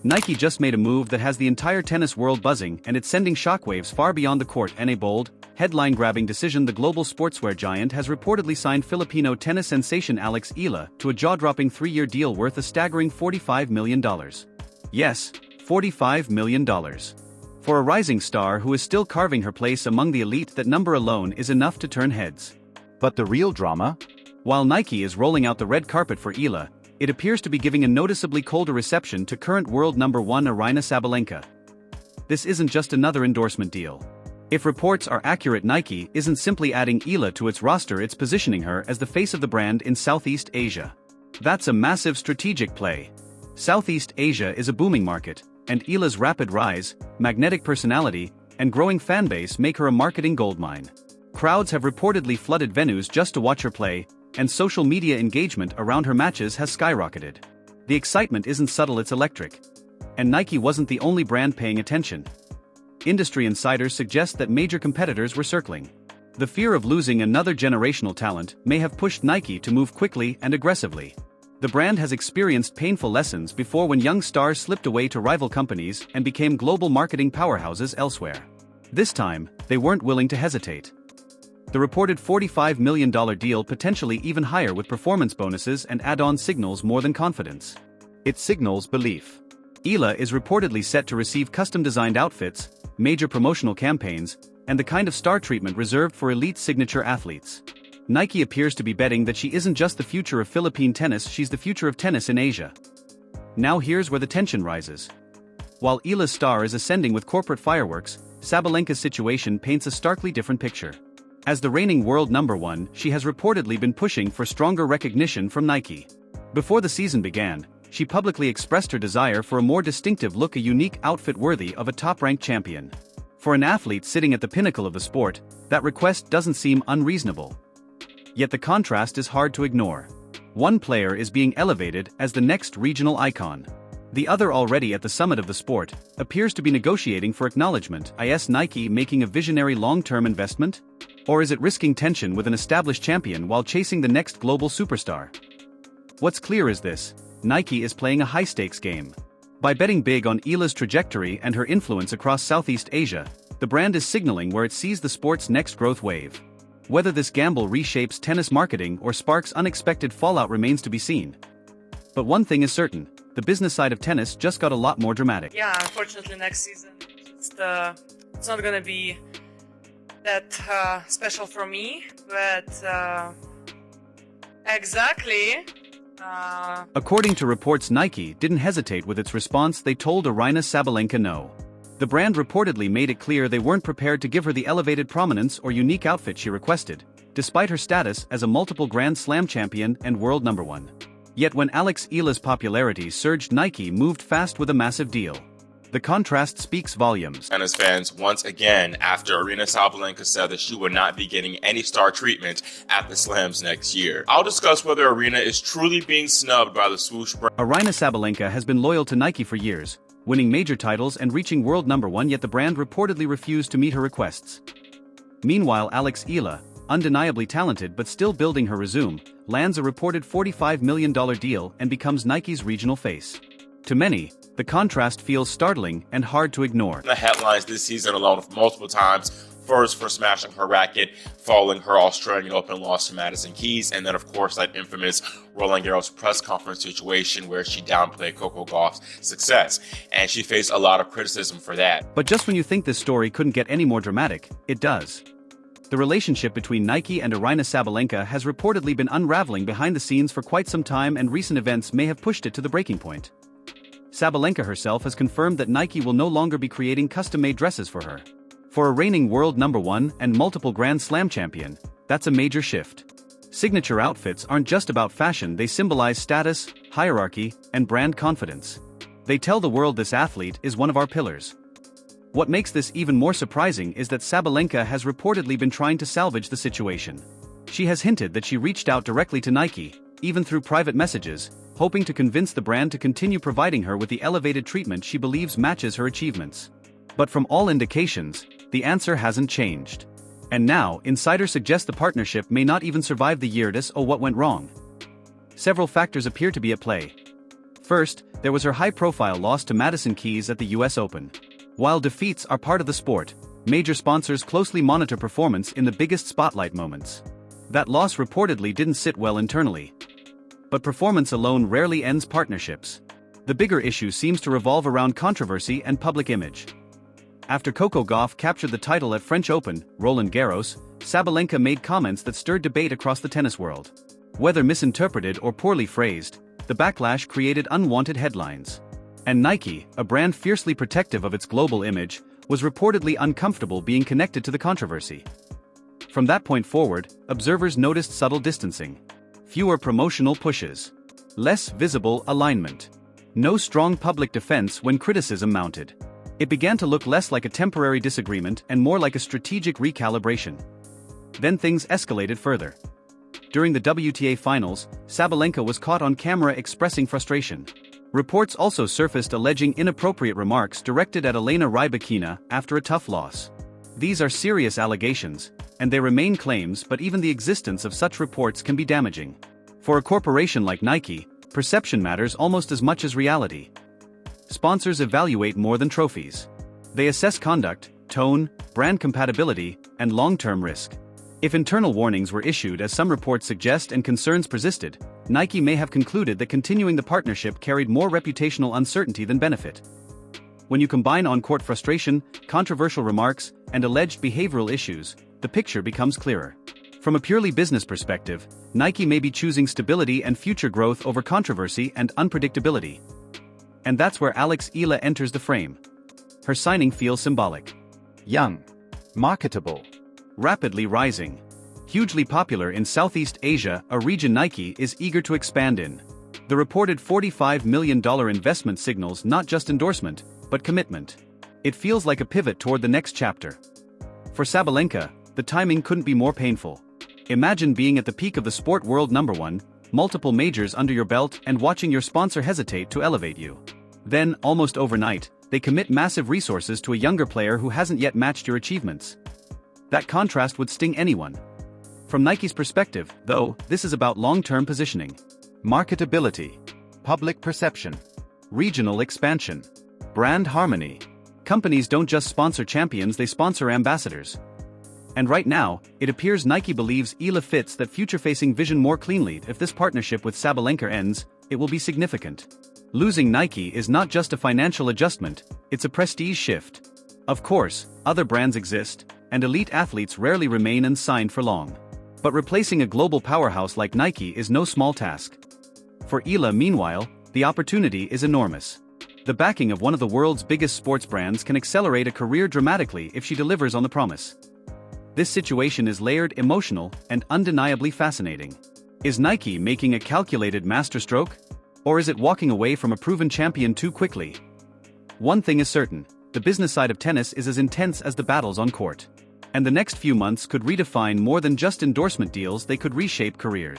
Nike just made a move that has the entire tennis world buzzing, and it's sending shockwaves far beyond the court. In a bold, headline-grabbing decision, the global sportswear giant has reportedly signed Filipino tennis sensation Alex Eala to a jaw-dropping 3-year deal worth a staggering $45 million. Yes, $45 million. For a rising star who is still carving her place among the elite, that number alone is enough to turn heads. But the real drama? While Nike is rolling out the red carpet for Eala, it appears to be giving a noticeably colder reception to current world number 1 Aryna Sabalenka. This isn't just another endorsement deal. If reports are accurate, Nike isn't simply adding Eala to its roster, it's positioning her as the face of the brand in Southeast Asia. That's a massive strategic play. Southeast Asia is a booming market, and Eala's rapid rise, magnetic personality, and growing fanbase make her a marketing goldmine. Crowds have reportedly flooded venues just to watch her play, and social media engagement around her matches has skyrocketed. The excitement isn't subtle, it's electric. And Nike wasn't the only brand paying attention. Industry insiders suggest that major competitors were circling. The fear of losing another generational talent may have pushed Nike to move quickly and aggressively. The brand has experienced painful lessons before when young stars slipped away to rival companies and became global marketing powerhouses elsewhere. This time, they weren't willing to hesitate. The reported $45 million deal, potentially even higher with performance bonuses and add-on, signals more than confidence. It signals belief. Eala is reportedly set to receive custom-designed outfits, major promotional campaigns, and the kind of star treatment reserved for elite signature athletes. Nike appears to be betting that she isn't just the future of Philippine tennis, she's the future of tennis in Asia. Now here's where the tension rises. While Eala's star is ascending with corporate fireworks, Sabalenka's situation paints a starkly different picture. As the reigning world number 1, she has reportedly been pushing for stronger recognition from Nike. Before the season began, she publicly expressed her desire for a more distinctive look, a unique outfit worthy of a top-ranked champion. For an athlete sitting at the pinnacle of the sport, that request doesn't seem unreasonable. Yet the contrast is hard to ignore. One player is being elevated as the next regional icon. The other, already at the summit of the sport, appears to be negotiating for acknowledgement. Is Nike making a visionary long-term investment? Or is it risking tension with an established champion while chasing the next global superstar? What's clear is this: Nike is playing a high-stakes game. By betting big on Eala's trajectory and her influence across Southeast Asia, the brand is signaling where it sees the sport's next growth wave. Whether this gamble reshapes tennis marketing or sparks unexpected fallout remains to be seen. But one thing is certain: the business side of tennis just got a lot more dramatic. Yeah, unfortunately next season it's not gonna be that special for me, but exactly. According to reports, Nike didn't hesitate with its response. They told Aryna Sabalenka no. The brand reportedly made it clear they weren't prepared to give her the elevated prominence or unique outfit she requested, despite her status as a multiple Grand Slam champion and world number 1. Yet when Alex Eala's popularity surged, Nike moved fast with a massive deal. The contrast speaks volumes. Tennis fans, once again, after Aryna Sabalenka said that she would not be getting any star treatment at the Slams next year. I'll discuss whether Aryna is truly being snubbed by the swoosh brand. Aryna Sabalenka has been loyal to Nike for years, winning major titles and reaching world number 1, yet the brand reportedly refused to meet her requests. Meanwhile, Alex Eala, undeniably talented but still building her resume, lands a reported $45 million deal and becomes Nike's regional face. To many, the contrast feels startling and hard to ignore. The headlines this season alone multiple times. First for smashing her racket, following her Australian Open loss to Madison Keys, and then of course that infamous Roland Garros press conference situation where she downplayed Coco Gauff's success, and she faced a lot of criticism for that. But just when you think this story couldn't get any more dramatic, it does. The relationship between Nike and Aryna Sabalenka has reportedly been unraveling behind the scenes for quite some time, and recent events may have pushed it to the breaking point. Sabalenka herself has confirmed that Nike will no longer be creating custom-made dresses for her. For a reigning world number 1 and multiple Grand Slam champion, that's a major shift. Signature outfits aren't just about fashion, they symbolize status, hierarchy, and brand confidence. They tell the world this athlete is one of our pillars. What makes this even more surprising is that Sabalenka has reportedly been trying to salvage the situation. She has hinted that she reached out directly to Nike, even through private messages, hoping to convince the brand to continue providing her with the elevated treatment she believes matches her achievements. But from all indications, the answer hasn't changed. And now, insiders suggest the partnership may not even survive the year. What went wrong? Several factors appear to be at play. First, there was her high-profile loss to Madison Keys at the US Open. While defeats are part of the sport, major sponsors closely monitor performance in the biggest spotlight moments. That loss reportedly didn't sit well internally. But performance alone rarely ends partnerships. The bigger issue seems to revolve around controversy and public image. After Coco Gauff captured the title at French Open, Roland Garros, Sabalenka made comments that stirred debate across the tennis world. Whether misinterpreted or poorly phrased, the backlash created unwanted headlines. And Nike, a brand fiercely protective of its global image, was reportedly uncomfortable being connected to the controversy. From that point forward, observers noticed subtle distancing. Fewer promotional pushes. Less visible alignment. No strong public defense when criticism mounted. It began to look less like a temporary disagreement and more like a strategic recalibration. Then things escalated further. During the WTA finals, Sabalenka was caught on camera expressing frustration. Reports also surfaced alleging inappropriate remarks directed at Aryna Sabalenka after a tough loss. These are serious allegations, and they remain claims, but even the existence of such reports can be damaging. For a corporation like Nike, perception matters almost as much as reality. Sponsors evaluate more than trophies. They assess conduct, tone, brand compatibility, and long-term risk. If internal warnings were issued as some reports suggest and concerns persisted, Nike may have concluded that continuing the partnership carried more reputational uncertainty than benefit. When you combine on-court frustration, controversial remarks, and alleged behavioral issues, the picture becomes clearer. From a purely business perspective, Nike may be choosing stability and future growth over controversy and unpredictability. And that's where Alex Eala enters the frame. Her signing feels symbolic. Young. Marketable. Rapidly rising. Hugely popular in Southeast Asia, a region Nike is eager to expand in. The reported $45 million investment signals not just endorsement, but commitment. It feels like a pivot toward the next chapter. For Sabalenka, the timing couldn't be more painful. Imagine being at the peak of the sport world #1, multiple majors under your belt, and watching your sponsor hesitate to elevate you. Then, almost overnight, they commit massive resources to a younger player who hasn't yet matched your achievements. That contrast would sting anyone. From Nike's perspective, though, this is about long-term positioning. Marketability. Public perception. Regional expansion. Brand harmony. Companies don't just sponsor champions, they sponsor ambassadors. And right now, it appears Nike believes Eala fits that future-facing vision more cleanly. If this partnership with Sabalenka ends, it will be significant. Losing Nike is not just a financial adjustment, it's a prestige shift. Of course, other brands exist, and elite athletes rarely remain unsigned for long. But replacing a global powerhouse like Nike is no small task. For Eala, meanwhile, the opportunity is enormous. The backing of one of the world's biggest sports brands can accelerate a career dramatically if she delivers on the promise. This situation is layered, emotional, and undeniably fascinating. Is Nike making a calculated masterstroke? Or is it walking away from a proven champion too quickly? One thing is certain, the business side of tennis is as intense as the battles on court. And the next few months could redefine more than just endorsement deals, they could reshape careers.